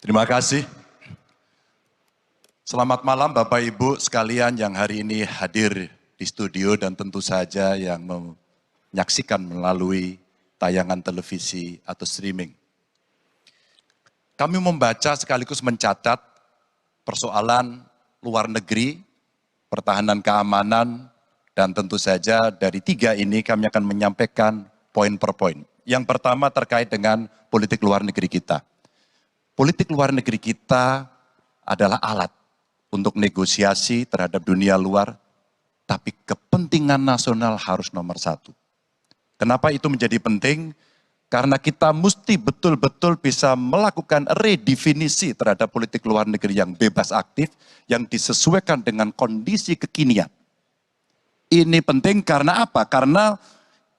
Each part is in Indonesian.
Terima kasih. Selamat malam Bapak Ibu sekalian yang hari ini hadir di studio dan tentu saja yang menyaksikan melalui tayangan televisi atau streaming. Kami membaca sekaligus mencatat persoalan luar negeri, pertahanan keamanan, dan tentu saja dari tiga ini kami akan menyampaikan poin per poin. Yang pertama terkait dengan politik luar negeri kita. Politik luar negeri kita adalah alat untuk negosiasi terhadap dunia luar, tapi kepentingan nasional harus nomor satu. Kenapa itu menjadi penting? Karena kita mesti betul-betul bisa melakukan redefinisi terhadap politik luar negeri yang bebas aktif, yang disesuaikan dengan kondisi kekinian. Ini penting karena apa? Karena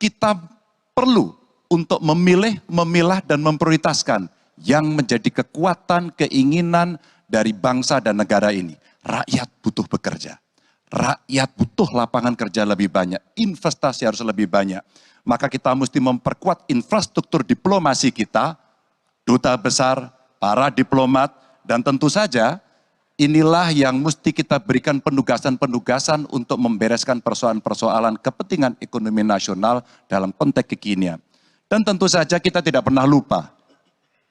kita perlu untuk memilih, memilah, dan memprioritaskan yang menjadi kekuatan, keinginan dari bangsa dan negara ini. Rakyat butuh bekerja. Rakyat butuh lapangan kerja lebih banyak. Investasi harus lebih banyak. Maka kita mesti memperkuat infrastruktur diplomasi kita, duta besar, para diplomat, dan tentu saja inilah yang mesti kita berikan penugasan-penugasan untuk membereskan persoalan-persoalan kepentingan ekonomi nasional dalam konteks kekinian. Dan tentu saja kita tidak pernah lupa,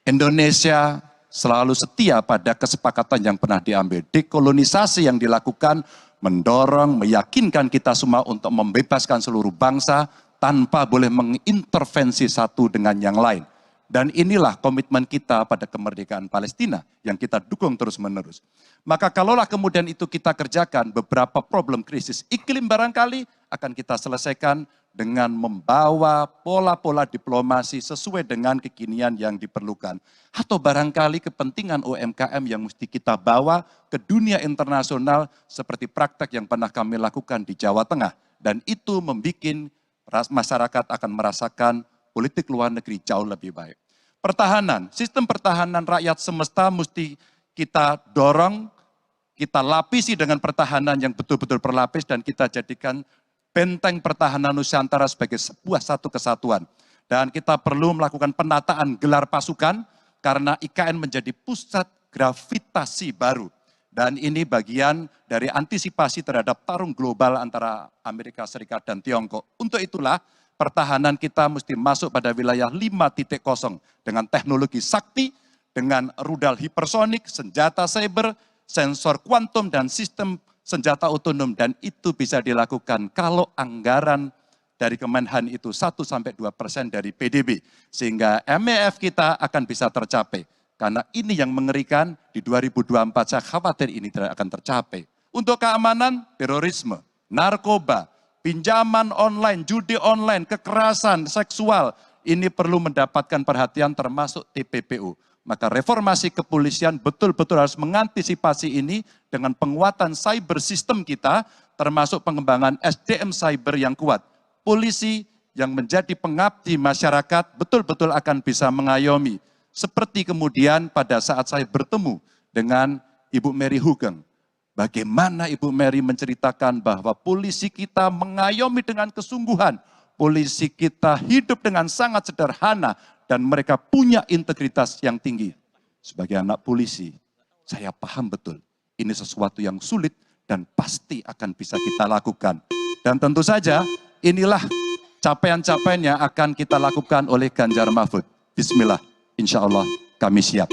Indonesia selalu setia pada kesepakatan yang pernah diambil. Dekolonisasi yang dilakukan mendorong, meyakinkan kita semua untuk membebaskan seluruh bangsa tanpa boleh mengintervensi satu dengan yang lain. Dan inilah komitmen kita pada kemerdekaan Palestina yang kita dukung terus-menerus. Maka kalaulah kemudian itu kita kerjakan, beberapa problem krisis iklim barangkali akan kita selesaikan dengan membawa pola-pola diplomasi sesuai dengan kekinian yang diperlukan. Atau barangkali kepentingan UMKM yang mesti kita bawa ke dunia internasional seperti praktek yang pernah kami lakukan di Jawa Tengah. Dan itu membuat masyarakat akan merasakan politik luar negeri jauh lebih baik. Pertahanan, sistem pertahanan rakyat semesta mesti kita dorong, kita lapisi dengan pertahanan yang betul-betul berlapis dan kita jadikan benteng pertahanan Nusantara sebagai sebuah satu kesatuan. Dan kita perlu melakukan penataan gelar pasukan karena IKN menjadi pusat gravitasi baru. Dan ini bagian dari antisipasi terhadap tarung global antara Amerika Serikat dan Tiongkok. Untuk itulah pertahanan kita mesti masuk pada wilayah 5.0 dengan teknologi sakti, dengan rudal hipersonik, senjata cyber, sensor kuantum, dan sistem senjata otonom, dan itu bisa dilakukan kalau anggaran dari Kemenhan itu 1-2% dari PDB, sehingga MEF kita akan bisa tercapai. Karena ini yang mengerikan di 2024, saya khawatir ini tidak akan tercapai. Untuk keamanan, terorisme, narkoba, pinjaman online, judi online, kekerasan seksual, ini perlu mendapatkan perhatian termasuk TPPU. Maka reformasi kepolisian betul-betul harus mengantisipasi ini dengan penguatan cyber system kita, termasuk pengembangan SDM cyber yang kuat. Polisi yang menjadi pengabdi masyarakat betul-betul akan bisa mengayomi. Seperti kemudian pada saat saya bertemu dengan Ibu Mary Hugeng. Bagaimana Ibu Mary menceritakan bahwa polisi kita mengayomi dengan kesungguhan. Polisi kita hidup dengan sangat sederhana. Dan mereka punya integritas yang tinggi. Sebagai anak polisi, saya paham betul. Ini sesuatu yang sulit dan pasti akan bisa kita lakukan. Dan tentu saja inilah capaian-capaian yang akan kita lakukan oleh Ganjar Mahfud. Bismillah, insya Allah kami siap.